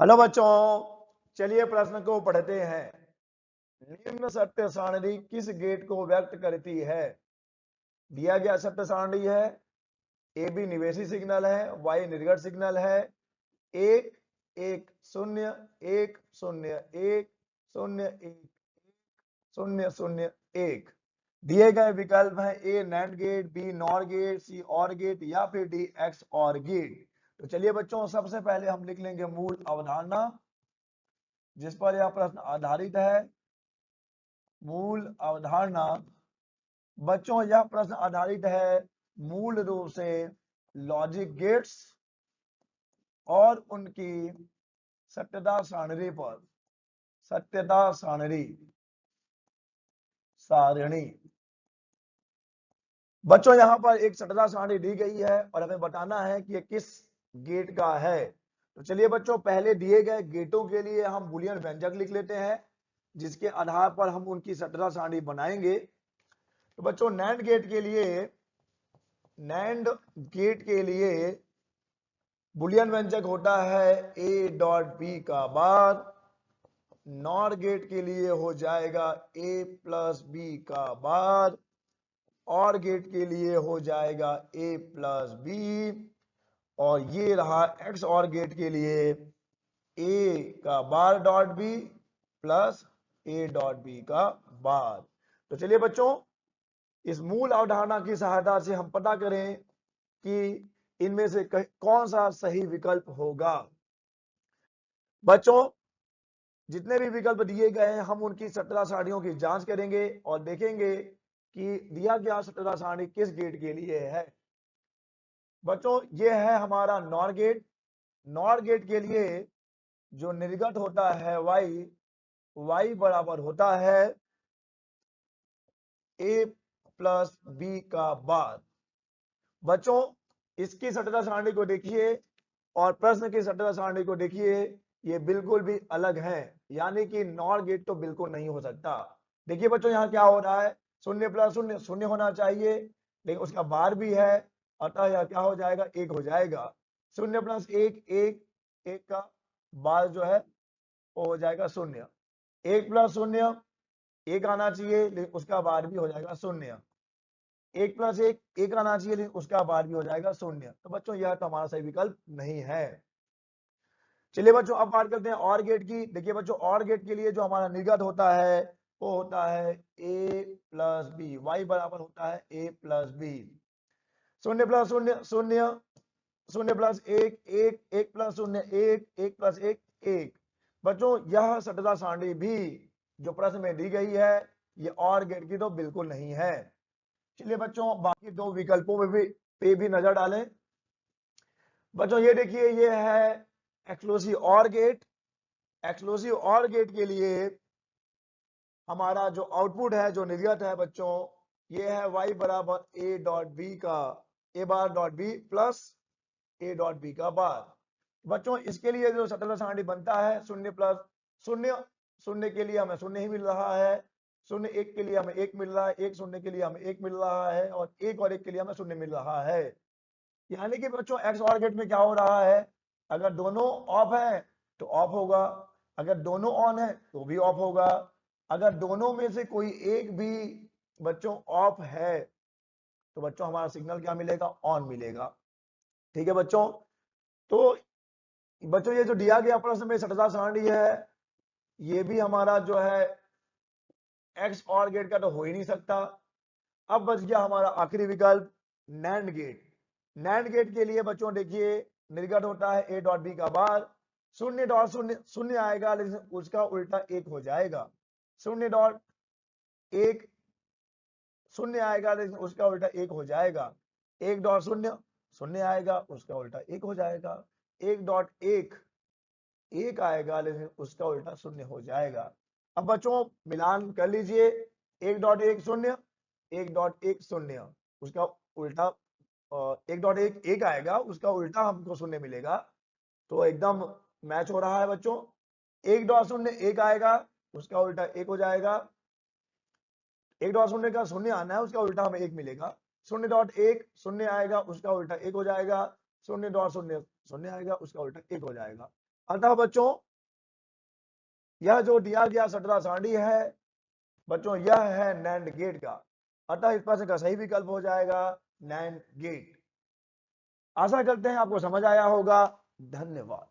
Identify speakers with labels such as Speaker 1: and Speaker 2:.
Speaker 1: Hello बच्चों, चलिए प्रश्न को पढ़ते हैं। निम्न सत्य सारणी किस गेट को व्यक्त करती है? दिया गया सत्य सारणी है। ए बी निवेशी सिग्नल है, वाई निर्गत सिग्नल है। एक एक शून्य एक शून्य एक शून्य एक शून्य शून्य एक। दिए गए विकल्प हैं A NAND gate, B NOR gate, C और गेट या फिर डी एक्स और गेट। तो चलिए बच्चों, सबसे पहले हम लिख लेंगे मूल अवधारणा जिस पर यह प्रश्न आधारित है। मूल अवधारणा बच्चों, यह प्रश्न आधारित है मूल रूप से लॉजिक गेट्स और उनकी सत्यता सारणी पर। सत्यता सारणी सारणी बच्चों, यहां पर एक सत्यता सारणी दी गई है और हमें बताना है कि ये किस गेट का है। तो चलिए बच्चों, पहले दिए गए गेटों के लिए हम बूलियन व्यंजक लिख लेते हैं जिसके आधार पर हम उनकी सत्यता सारणी बनाएंगे। तो बच्चों, नैंड गेट के लिए बुलियन व्यंजक होता है ए डॉट बी का बार। नॉर गेट के लिए हो जाएगा ए प्लस बी का बार। और गेट के लिए हो जाएगा ए प्लस बी। और ये रहा एक्स और गेट के लिए ए का bar dot B plus A dot B का बार। तो चलिए बच्चों, इस मूल अवधारणा की सहायता से हम पता करें कि इनमें से कौन सा सही विकल्प होगा। बच्चों, जितने भी विकल्प दिए गए हैं हम उनकी सत्यता सारणियों की जांच करेंगे और देखेंगे कि दिया गया सत्यता सारणी किस गेट के लिए है। बच्चों, ये है हमारा नॉर गेट। नॉर गेट के लिए जो निर्गत होता है y बराबर होता है a प्लस बी का बार। बच्चों, इसकी सत्यता सारणी को देखिए और प्रश्न की सत्यता सारणी को देखिए, ये बिल्कुल भी अलग है, यानी कि नॉर गेट तो बिल्कुल नहीं हो सकता। देखिए बच्चों, यहाँ क्या हो रहा है, शून्य प्लस शून्य शून्य होना चाहिए, लेकिन उसका बार भी है, अतः यह क्या हो जाएगा, एक हो जाएगा। शून्य प्लस एक एक, एक का बार जो है वो हो जाएगा शून्य। एक प्लस शून्य एक आना चाहिए, लेकिन उसका बार भी हो जाएगा शून्य। एक प्लस एक एक आना चाहिए, लेकिन उसका बार भी हो जाएगा शून्य। तो बच्चों, यह तो हमारा सही विकल्प नहीं है। चलिए बच्चों, अब बात करते हैं और गेट की। देखिए बच्चों, और गेट के लिए जो हमारा निर्गत होता है वो होता है a प्लस बी। वाई बराबर होता है a प्लस बी। शून्य प्लस शून्य शून्य, शून्य प्लस एक एक, एक प्लस शून्य एक, एक प्लस एक एक। बच्चों, यह सत्यता सारणी भी जो प्रश्न में दी गई है ये और गेट की तो बिल्कुल नहीं है। चलिए बच्चों, बाकी दो विकल्पों में भी नजर डालें। बच्चों, ये देखिए, ये है एक्सक्लूसिव और गेट। एक्सक्लूसिव और गेट के लिए हमारा जो आउटपुट है, जो निर्गत है बच्चों, ये है y बराबर a डॉट बी का a bar dot B plus a dot B का बार। बच्चों, इसके लिए जो सत्यता सारणी बनता है शून्य प्लस शून्य, शून्य के लिए हमें शून्य ही मिल रहा है, शून्य एक के लिए हमें एक मिल रहा है, एक शून्य के लिए हमें एक मिल रहा है, और एक के लिए हमें शून्य मिल रहा है। यानी कि बच्चों, एक्स और गेट में क्या हो रहा है, अगर दोनों ऑफ है तो ऑफ होगा, अगर दोनों ऑन है तो भी ऑफ होगा, अगर दोनों में से कोई एक भी बच्चों ऑफ है तो बच्चों हमारा सिग्नल क्या मिलेगा, ऑन मिलेगा। ठीक है बच्चों, तो बच्चों ये जो दिया गया प्रश्न में सत्यता सारणी है, ये भी हमारा जो है एक्स और गेट का तो हो ही नहीं सकता। अब बच गया हमारा आखिरी विकल्प नैंड गेट। नैंड गेट के लिए बच्चों देखिए, निर्गत होता है ए डॉट बी का बार। शून्य डॉट शून्य शून्य आएगा, लेकिन उसका उल्टा एक हो जाएगा। शून्य डॉट एक शून्य आएगा, लेकिन उसका उल्टा एक हो जाएगा। एक डॉट शून्य शून्य आएगा, उसका उल्टा एक हो जाएगा। एक डॉट एक एक आएगा, लेकिन उसका उल्टा शून्य हो जाएगा। अब बच्चों मिलान कर लीजिए, एक डॉट एक शून्य, एक डॉट एक शून्य, उसका उल्टा एक डॉट एक एक आएगा, उसका उल्टा हमको शून्य मिलेगा, तो एकदम मैच हो रहा है बच्चों। एक डॉट शून्य एक आएगा, उसका उल्टा एक हो जाएगा। एक डॉट शून्य का शून्य आना है, उसका उल्टा हमें एक मिलेगा। शून्य डॉट एक शून्य आएगा, उसका उल्टा एक हो जाएगा। शून्य डॉट शून्य शून्य आएगा, उसका उल्टा एक हो जाएगा। अतः बच्चों यह जो दिया गया सटरा सारणी है बच्चों यह है नैंड गेट का, अतः इस प्रश्न का सही विकल्प हो जाएगा नैंड गेट। आशा करते हैं आपको समझ आया होगा। धन्यवाद।